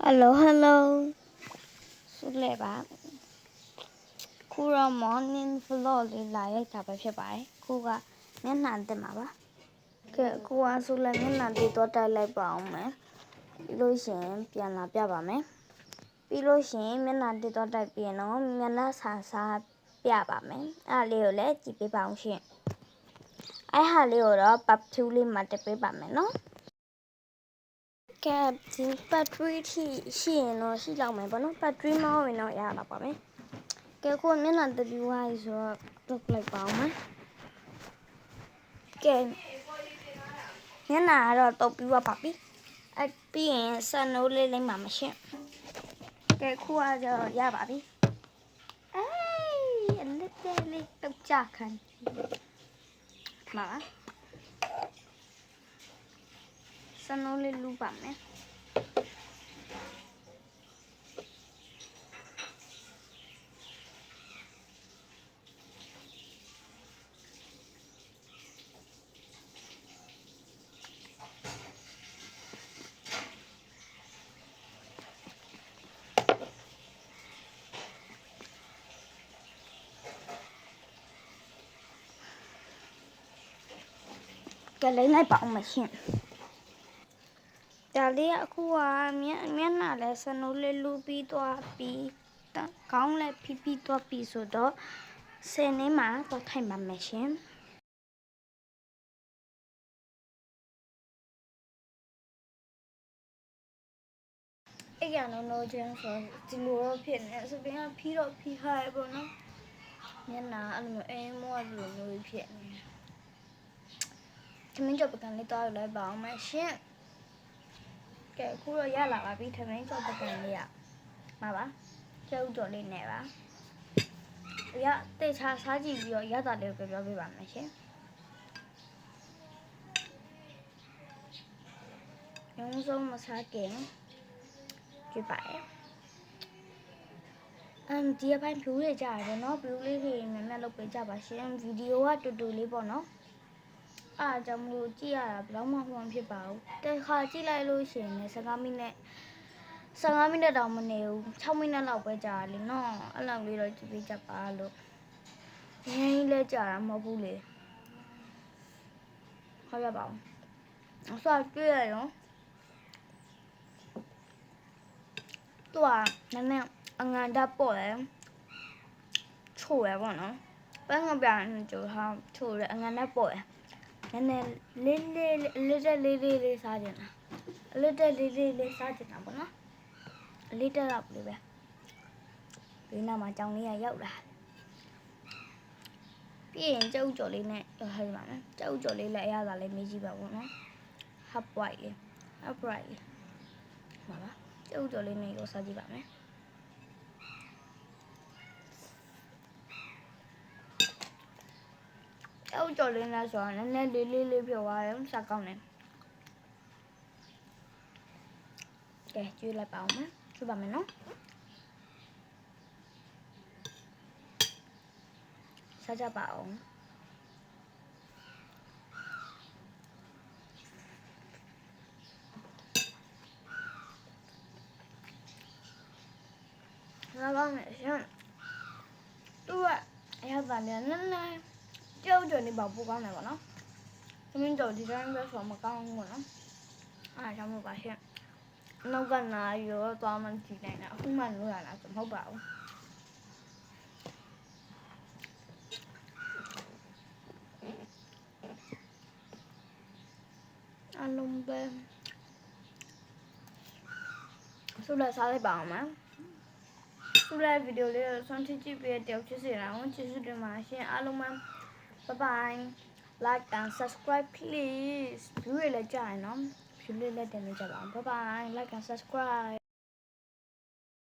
Hello. ဆုလဲပါခုတော့ morning vlog လေးလာရိုက်တာပဲဖြစ်ပါတယ်ခုကမျက်နှာတက်မှာပါကဲခုကဆုလဲမျက်နှာတက်တော့တိုက်လိုက်ပါအောင်မယ်ပြီးလို့ရှိရင်ပြန်လာပြပါမယ်ပြီးလို့ရှိရင်မျက်နှာတက်တော့တိုက်ပြီးတော့မျက်နှာဆာပြပါမယ်အဲ့လေးကိုလည်းကြည့်ပေးပါအောင်ရှင်အဲ့ဟာလေးကိုတော့ part 2 လေးမှာတက်ပေးပါမယ်နော်ကဲဒီပတ်ထရီထိရှိရင်တော့ရှိလောက်မယ်ပေါ့နော်ပတ်ထရီမဟုတ်ရင်တော့ရတော့ပါမယ်ကဲခုမျက်နှာတပြူဝိုင်းဆိုတော့တုတ်လိုက်ပါအောင်မယ်ကဲမျက်နှာကတော့တုတ်ပြီးပါပြီအပြီးရင်ဆန်နိုးလေးလိမ့်ပါမရှင့်ကဲခုကတော့ရပါပြီအေးအလက်သေးလေးတုတ်ကြခံမှာပါဆန်နိုးလေးလူပါမယ်ကဲလိမ့်လိုက်ပါအောင်မရှင့်ဒါလေးအခုကမျက်နှာလဲဆန်နိုးလေးလူပြီးသွားပြီးခေါင်းလည်းဖိပြီးသွားပြီးဆိုတော့10နှစ်မှာတော့ထိုင်ပါမယ်ရှင်အဲ့ရနော်ချင်းဆိုဒီလိုတော့ဖြစ်နေစပင်းကဖီးတော့ဖီးထားရပေါ့နော်မျက်နှာအဲ့လိုမျိုးအိမ်မောဒီလိုမျိုးဖြစ်နေသမင်းကြော်ပကံလေးတောက်လိုက်ပါအောင်မရှင်ကဲအခုတော့ရလာပါပြီသမင်းကြော်ပကံလေးရမှာပါကျုပ်ကြော်လေးနဲ့ပါရတေချာစားကြည့်ပြီးတော့ရတာလေးကိုပြောပြပါမယ်ရှင်ရုံးဆုံးမစားခင်ကြည့်ပါရဲ့ဒီအပိုင်း view တွေကြားရတယ်နော် view လေးတွေမြန်မြန်လုပ်ပေးကြပါရှင်ဗီဒီယိုကတူတူလေးပေါ့နော်အားကြောင့်မလို့ကြည့်ရတာဘယ်တော့မှမဖြစ်ပါဘူးတစ်ခါကြည့်လိုက်လို့ရှိရင်15မိနစ်တောင်မနေဘူး6မိနစ်လောက်ပဲကြာလေနော်အဲ့လောက်လေးတော့ကြည့်ပေးကြပါလို့ရင်းလဲကြာတာမဟုတ်ဘူးလေဟောရပါအောင်အစတွေ့ရရောသူကနည်းနည်းအငန်ဓာတ်ပေါ့လေချို့ရပေါ့နော်ပန်းကပြန်းကျိုးဟာချို့ရအငန်ဓာတ်ပေါ့နည်းနည်းလေးစားကြတာလေးစားကြတာပေါ့နော်လေးတက်တော့လေးပဲဒီနောက်မှာကြောင်လေးရရောက်လာပြီးရင်ကျုပ်ကြော်လေးနဲ့ဟဲ့ပါမယ်ကျုပ်ကြော်လေးလည်းအရသာလေးမေးကြည့်ပါဦးနော် half white လေး upright လေးပါပါကျုပ်ကြော်လေးနဲ့ရောစားကြည့်ပါမယ်ကျုပ်ကြော်လေးနဲ့ဆိုတော့နည်းနည်းလေးပြောသွားတယ်စားကောင်းတယ်ကဲကျွေးလိုက်ပါဦးမယ်ကျွေးပါမယ်နော်စားကြပါအောင်စားကောင်းတယ်ရှင်သူကအရသာလည်းနည်းနည်းကျုပ်ကြော်လေးပေါ့ပိုကောင်းတယ်ပေါ့နော်သမင်းကြော်ဒီတိုင်းပဲဆိုမကောင်းဘူးပေါ့နော်အားကြောင့်မို့ပါရှင်နောက်ကနာရောသွားမှကြည့်နိုင်တာအခုမှလို့ရတာဆိုမဟုတ်ပါဘူးအလုံးပဲဆိုလာစားလိုက်ပါအောင်မဆိုလာဗီဒီယိုလေးကိုဆွမ်းကြည့်ပေးတဲ့တယောက်ချစ်စီတာကိုကျေးဇူးတင်ပါရှင်အားလုံးပဲ bye bye like and subscribe please view လည်းကြာရနော် view လေးလည်းတင်နေကြပါအောင် bye bye like and subscribe